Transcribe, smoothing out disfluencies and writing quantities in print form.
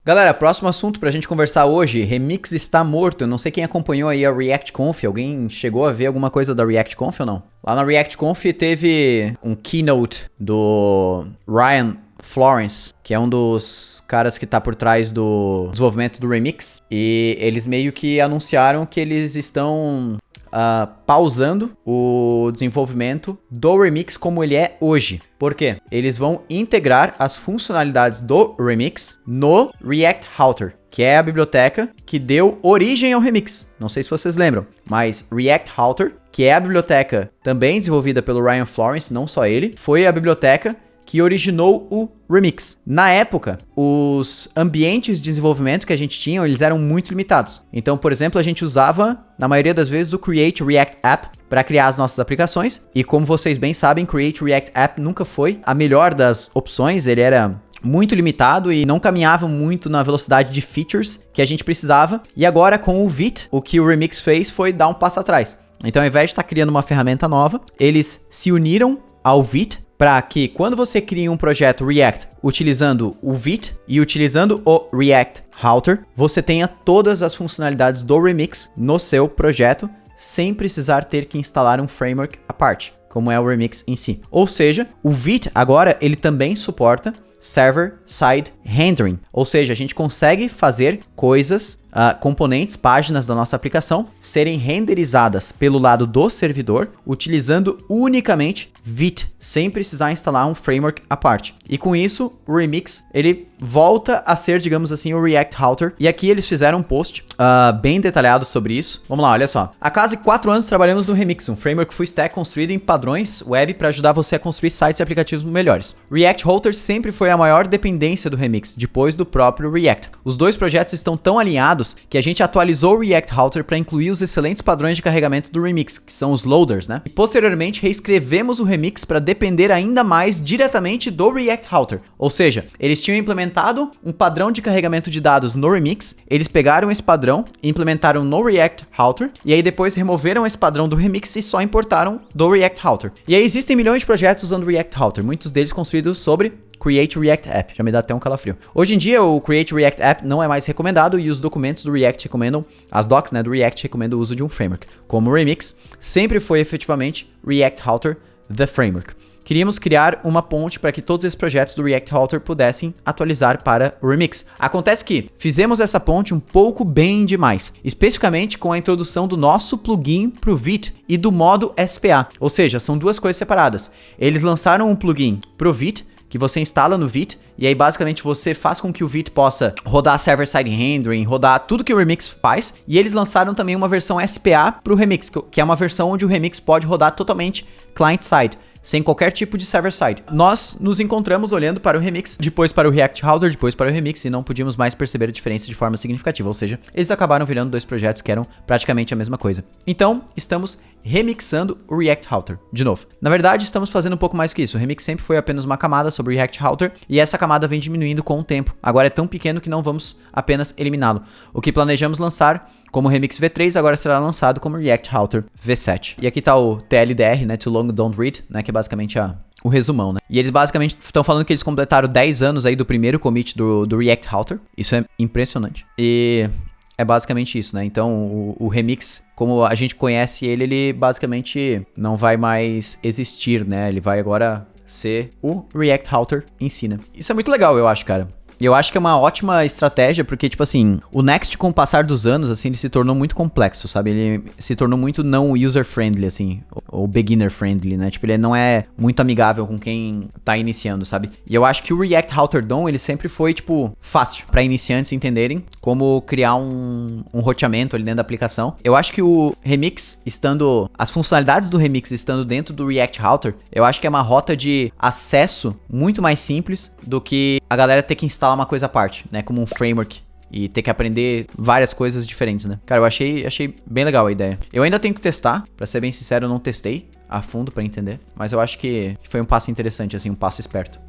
Galera, próximo assunto pra gente conversar hoje, Remix está morto. Eu não sei quem acompanhou aí a ReactConf, alguém chegou a ver alguma coisa da ReactConf ou não? Lá na ReactConf teve um keynote do Ryan Florence, que é um dos caras que tá por trás do desenvolvimento do Remix, e eles meio que anunciaram que eles estão pausando o desenvolvimento do Remix como ele é hoje. Por quê? Eles vão integrar as funcionalidades do Remix no React Router, que é a biblioteca que deu origem ao Remix. Não sei se vocês lembram, mas React Router, que é a biblioteca também desenvolvida pelo Ryan Florence, não só ele, foi a biblioteca que originou o Remix. Na época, os ambientes de desenvolvimento que a gente tinha, eles eram muito limitados. Então, por exemplo, a gente usava, na maioria das vezes, o Create React App para criar as nossas aplicações. E como vocês bem sabem, Create React App nunca foi a melhor das opções, ele era muito limitado e não caminhava muito na velocidade de features que a gente precisava. E agora, com o Vite, o que o Remix fez foi dar um passo atrás. Então, ao invés de estar criando uma ferramenta nova, eles se uniram ao Vite para que quando você cria um projeto React utilizando o Vite e utilizando o React Router, você tenha todas as funcionalidades do Remix no seu projeto, sem precisar ter que instalar um framework à parte, como é o Remix em si. Ou seja, o Vite agora ele também suporta Server-Side Rendering, ou seja, a gente consegue fazer coisas, componentes, páginas da nossa aplicação serem renderizadas pelo lado do servidor, utilizando unicamente Vite, sem precisar instalar um framework à parte. E com isso, o Remix, ele volta a ser, digamos assim, o React Router. E aqui eles fizeram um post bem detalhado sobre isso. Vamos lá, olha só. Há quase 4 anos trabalhamos no Remix, um framework full stack construído em padrões web para ajudar você a construir sites e aplicativos melhores. React Router sempre foi a maior dependência do Remix, depois do próprio React. Os dois projetos estão tão alinhados que a gente atualizou o React Router para incluir os excelentes padrões de carregamento do Remix, que são os loaders, né? E posteriormente reescrevemos o Remix para depender ainda mais diretamente do React Router. Ou seja, eles tinham implementado um padrão de carregamento de dados no Remix, eles pegaram esse padrão e implementaram no React Router, e aí depois removeram esse padrão do Remix e só importaram do React Router. E aí existem milhões de projetos usando o React Router, muitos deles construídos sobre Create React App, já me dá até um calafrio. Hoje em dia, o Create React App não é mais recomendado e os documentos do React recomendam, as docs, né, do React recomendam o uso de um framework. Como o Remix, sempre foi efetivamente React Router, the framework. Queríamos criar uma ponte para que todos esses projetos do React Router pudessem atualizar para o Remix. Acontece que fizemos essa ponte um pouco bem demais, especificamente com a introdução do nosso plugin para o Vite e do modo SPA, ou seja, são duas coisas separadas. Eles lançaram um plugin para o Vite, que você instala no Vite, e aí basicamente você faz com que o Vite possa rodar server-side rendering, rodar tudo que o Remix faz, e eles lançaram também uma versão SPA para o Remix, que é uma versão onde o Remix pode rodar totalmente client-side, sem qualquer tipo de server-side. Nós nos encontramos olhando para o Remix, depois para o React Router, depois para o Remix, e não podíamos mais perceber a diferença de forma significativa, ou seja, eles acabaram virando dois projetos que eram praticamente a mesma coisa. Então, estamos remixando o React Router, de novo. Na verdade, estamos fazendo um pouco mais que isso. O Remix sempre foi apenas uma camada sobre o React Router, e essa camada vem diminuindo com o tempo. Agora é tão pequeno que não vamos apenas eliminá-lo. O que planejamos lançar como Remix V3 agora será lançado como React Router V7. E aqui tá o TLDR, né, Too Long Don't Read, né, que é basicamente o resumão, né? E eles basicamente estão falando que eles completaram 10 anos aí do primeiro commit do React Router. Isso é impressionante. E é basicamente isso, né? Então, o Remix, como a gente conhece ele basicamente não vai mais existir, né? Ele vai agora ser o React Router em si, né? Isso é muito legal, eu acho, cara. E eu acho que é uma ótima estratégia, porque, tipo assim, o Next, com o passar dos anos, assim, ele se tornou muito complexo, sabe? Ele se tornou muito não user-friendly, assim, ou beginner-friendly, né? Tipo, ele não é muito amigável com quem tá iniciando, sabe? E eu acho que o React Router DOM, ele sempre foi, tipo, fácil pra iniciantes entenderem como criar um roteamento ali dentro da aplicação. Eu acho que o Remix, as funcionalidades do Remix estando dentro do React Router, eu acho que é uma rota de acesso muito mais simples do que a galera ter que instalar uma coisa à parte, né? Como um framework e ter que aprender várias coisas diferentes, né? Cara, eu achei bem legal a ideia. Eu ainda tenho que testar, pra ser bem sincero, eu não testei a fundo pra entender, mas eu acho que foi um passo interessante, assim, um passo esperto.